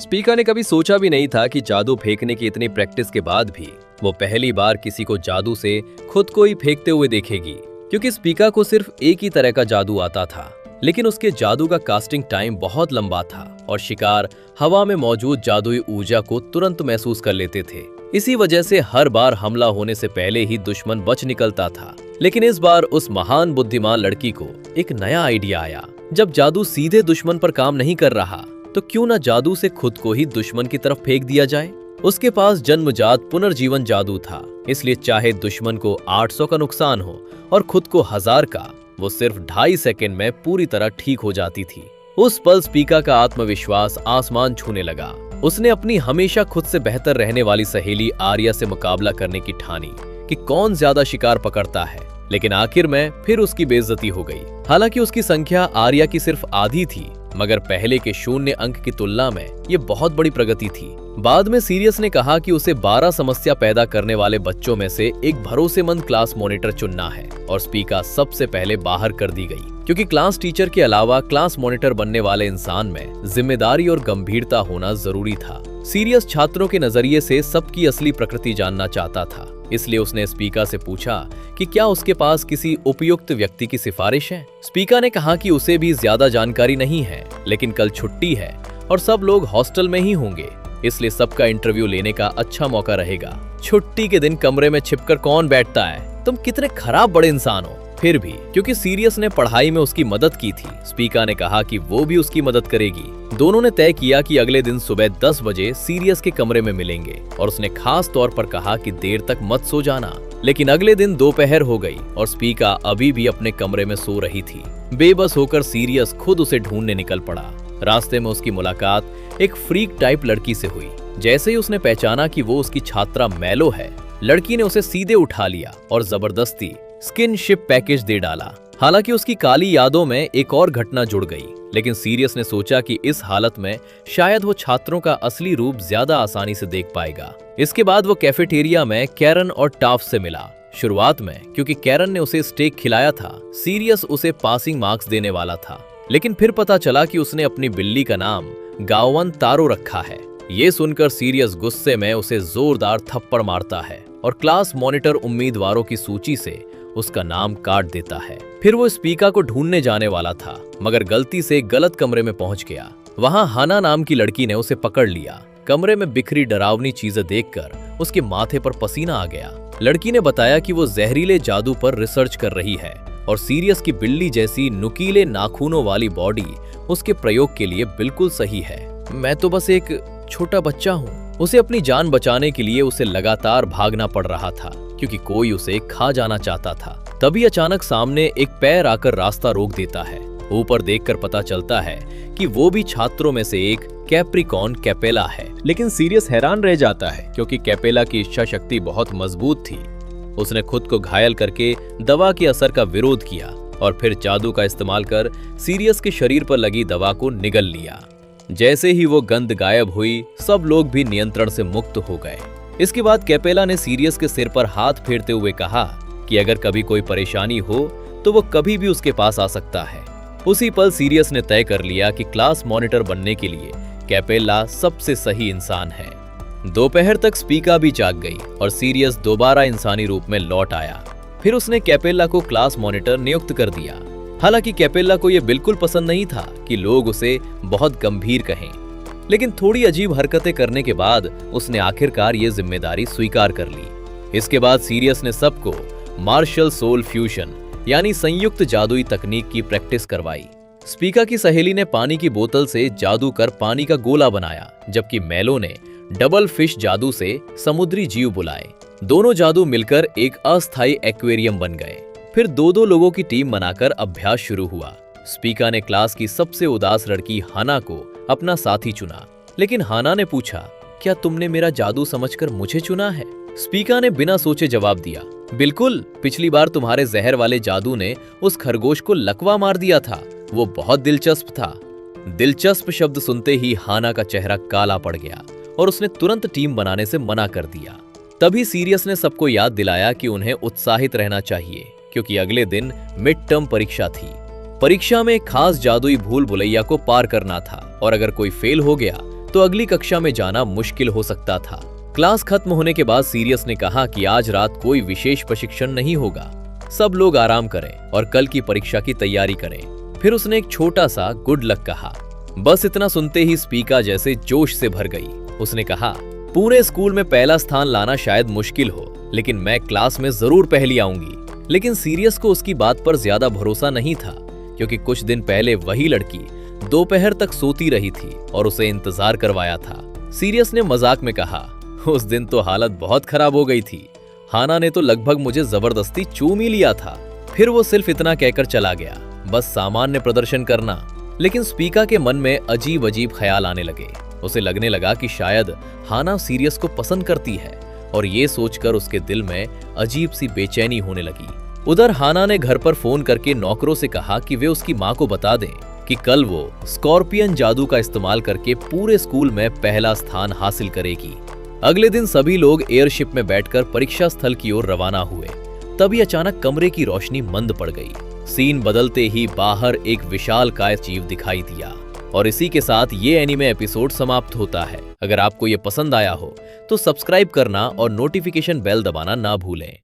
Spica ने कभी सोचा भी नहीं था कि जादू फेंकने की इतनी प्रैक्टिस के बाद भी वो पहली बार किसी को जादू से खुद को ही फेंकते हुए देखेगी, क्योंकि स्पीका को सिर्फ एक ही तरह का जादू आता था। लेकिन उसके जादू का कास्टिंग टाइम बहुत लंबा था और शिकार हवा में मौजूद जादुई ऊर्जा को तुरंत महसूस कर लेते थे। इसी वजह से हर बार हमला होने से पहले ही दुश्मन बच निकलता था। लेकिन इस बार उस महान बुद्धिमान लड़की को एक नया आइडिया आया। जब जादू सीधे दुश्मन पर काम नहीं कर रहा तो क्यों ना जादू से खुद को ही दुश्मन की तरफ फेंक दिया जाए। उसके पास जन्मजात पुनर्जीवन जादू था, इसलिए चाहे दुश्मन को 800 का नुकसान हो और खुद को 1000 का, वो सिर्फ 2.5 सेकंड में पूरी तरह ठीक हो जाती थी। उस पल स्पीका का आत्मविश्वास आसमान छूने लगा। उसने अपनी हमेशा खुद से बेहतर रहने वाली सहेली आर्या से मुकाबला करने की ठानी कि कौन ज्यादा शिकार पकड़ता है। लेकिन आखिर में फिर उसकी बेइज्जती हो गई। हालांकि उसकी संख्या आर्या की सिर्फ आधी थी, मगर पहले के 0 अंक की तुलना में ये बहुत बड़ी प्रगति थी। बाद में सीरियस ने कहा कि उसे 12 समस्या पैदा करने वाले बच्चों में से एक भरोसेमंद क्लास मॉनिटर चुनना है और स्पीका सबसे पहले बाहर कर दी गई, क्योंकि क्लास टीचर के अलावा क्लास मॉनिटर बनने वाले इंसान में जिम्मेदारी और गंभीरता होना जरूरी था। सीरियस छात्रों के नजरिए से सबकी असली प्रकृति जानना चाहता था, इसलिए उसने स्पीका से पूछा कि क्या उसके पास किसी उपयुक्त व्यक्ति की सिफारिश है। स्पीका ने कहा कि उसे भी ज्यादा जानकारी नहीं है, लेकिन कल छुट्टी है और सब लोग हॉस्टल में ही होंगे, इसलिए सबका इंटरव्यू लेने का अच्छा मौका रहेगा। छुट्टी के दिन कमरे में छिपकर कौन बैठता है? तुम कितने खराब बड़े इंसान हो। फिर भी क्योंकि सीरियस ने पढ़ाई में उसकी मदद की थी, स्पीका ने कहा कि वो भी उसकी मदद करेगी। दोनों ने तय किया कि अगले दिन सुबह 10 बजे सीरियस के कमरे में मिलेंगे और उसने खास तौर पर कहा कि देर तक मत सो जाना। लेकिन अगले दिन दोपहर हो गई और स्पीका अभी भी अपने कमरे में सो रही थी। बेबस होकर सीरियस खुद उसे ढूंढने निकल पड़ा। रास्ते में उसकी मुलाकात एक फ्रीक टाइप लड़की से हुई। जैसे ही उसने पहचाना कि वो उसकी छात्रा मैलो है, लड़की ने उसे सीधे उठा लिया और जबरदस्ती स्किनशिप पैकेज दे डाला। हालांकि उसकी काली यादों में एक और घटना जुड़ गई, लेकिन सीरियस ने सोचा कि इस हालत में शायद वो छात्रों का असली रूप ज्यादा आसानी से देख पाएगा। इसके बाद वो कैफेटेरिया में कैरन और टाफ से मिला। शुरुआत में क्योंकि कैरन ने उसे स्टेक खिलाया था, सीरियस उसे पासिंग मार्क्स देने वाला था, लेकिन फिर पता चला कि उसने अपनी बिल्ली का नाम गावन तारो रखा है। ये सुनकर सीरियस गुस्से में उसे जोरदार थप्पड़ मारता है और क्लास मॉनिटर उम्मीदवारों की सूची से उसका नाम काट देता है। फिर वो स्पीका को ढूंढने जाने वाला था, मगर गलती से गलत कमरे में पहुंच गया। वहां हाना नाम की लड़की ने उसे पकड़ लिया। कमरे में बिखरी डरावनी चीजें देखकर उसके माथे पर पसीना आ गया। लड़की ने बताया कि वो जहरीले जादू पर रिसर्च कर रही है और सीरियस की बिल्ली जैसी नुकीले नाखूनों वाली बॉडी उसके प्रयोग के लिए बिल्कुल सही है। मैं तो बस एक छोटा बच्चा हूँ। उसे अपनी जान बचाने के लिए उसे लगातार भागना पड़ रहा था, क्योंकि कोई उसे खा जाना चाहता था। तभी अचानक सामने एक पैर आकर रास्ता रोक देता है। ऊपर देखकर पता चलता है कि वो भी छात्रों में से एक कैप्रिकॉन कैपेला है। लेकिन सीरियस हैरान रह जाता है, क्योंकि कैपेला की इच्छा शक्ति बहुत मजबूत थी। उसने खुद को घायल करके दवा के असर का विरोध किया और फिर जादू का इस्तेमाल कर सीरियस के शरीर पर लगी दवा को निगल लिया। जैसे ही वो गंध गायब हुई, सब लोग भी नियंत्रण से मुक्त हो गए। इसके बाद कैपेला ने सीरियस के सिर पर हाथ फेरते हुए कहा कि अगर कभी कोई परेशानी हो तो वो कभी भी उसके पास आ सकता है। उसी पल सीरियस ने तय कर लिया कि क्लास मॉनिटर बनने के लिए कैपेला सबसे सही इंसान है। दोपहर तक स्पीका भी जाग गई और सीरियस दोबारा इंसानी रूप में लौट आया। फिर उसने कैपेला को क्लास मॉनिटर नियुक्त कर दिया। हालांकि कैपेला को यह बिल्कुल पसंद नहीं था कि लोग उसे बहुत गंभीर कहें, लेकिन थोड़ी अजीब हरकतें करने के बाद उसने आखिरकार ये जिम्मेदारी स्वीकार कर ली। इसके बाद सीरियस ने सबको मार्शल सोल फ्यूजन यानी संयुक्त जादुई तकनीक की प्रैक्टिस करवाई। स्पीका की सहेली ने पानी की बोतल से जादू कर पानी का गोला बनाया, जबकि मैलो ने डबल फिश जादू से समुद्री जीव बुलाए। दोनों जादू मिलकर एक अस्थायी एक्वेरियम बन गए। फिर दो लोगों की टीम बनाकर अभ्यास शुरू हुआ। स्पीका ने क्लास की सबसे उदास लड़की हाना को अपना साथी चुना, लेकिन हाना ने पूछा, क्या तुमने मेरा जादू समझकर मुझे चुना है? स्पीका ने बिना सोचे जवाब दिया, बिल्कुल, पिछली बार तुम्हारे जहर वाले जादू ने उस खरगोश को लकवा मार दिया था। वो बहुत दिलचस्प था। दिलचस्प शब्द सुनते ही हाना का चेहरा काला पड़ गया और उसने तुरंत टीम बनाने से मना कर दिया। तभी सीरियस ने सबको याद दिलाया कि उन्हें उत्साहित रहना चाहिए, क्योंकि अगले दिन मिड टर्म परीक्षा थी। परीक्षा में एक खास जादुई भूल भुलैया को पार करना था और अगर कोई फेल हो गया तो अगली कक्षा में जाना मुश्किल हो सकता था। क्लास खत्म होने के बाद सीरियस ने कहा कि आज रात कोई विशेष प्रशिक्षण नहीं होगा, सब लोग आराम करें और कल की परीक्षा की तैयारी करें। फिर उसने एक छोटा सा गुड लक कहा। बस इतना सुनते ही स्पीका जैसे जोश से भर गई। उसने कहा, पूरे स्कूल में पहला स्थान लाना शायद मुश्किल हो, लेकिन मैं क्लास में जरूर पहली आऊंगी। लेकिन सीरियस को उसकी बात पर ज्यादा भरोसा नहीं था, क्योंकि कुछ दिन पहले वही लड़की दोपहर तक सोती रही थी और उसे इंतजार करवाया था। सीरियस ने मजाक में कहा, उस दिन तो हालत बहुत खराब हो गई थी, हाना ने तो लगभग मुझे जबरदस्ती चूम ही लिया था। फिर वो सिर्फ इतना कहकर चला गया, बस सामान्य प्रदर्शन करना। लेकिन स्पीका के मन में अजीब अजीब ख्याल आने लगे। उसे लगने लगा कि शायद हाना सीरियस को पसंद करती है, और ये सोचकर उसके दिल में अजीब सी बेचैनी होने लगी। उधर हाना ने घर पर फोन करके नौकरों से कहा कि वे उसकी माँ को बता दें कि कल वो स्कॉर्पियन जादू का इस्तेमाल करके पूरे स्कूल में पहला स्थान हासिल करेगी। अगले दिन सभी लोग एयरशिप में बैठकर परीक्षा स्थल की ओर रवाना हुए। तभी अचानक कमरे की रोशनी मंद पड़ गई। सीन बदलते ही बाहर एक विशालकाय जीव दिखाई दिया। और इसी के साथ ये एनीमे एपिसोड समाप्त होता है। अगर आपको ये पसंद आया हो तो सब्सक्राइब करना और नोटिफिकेशन बेल दबाना ना भूलें।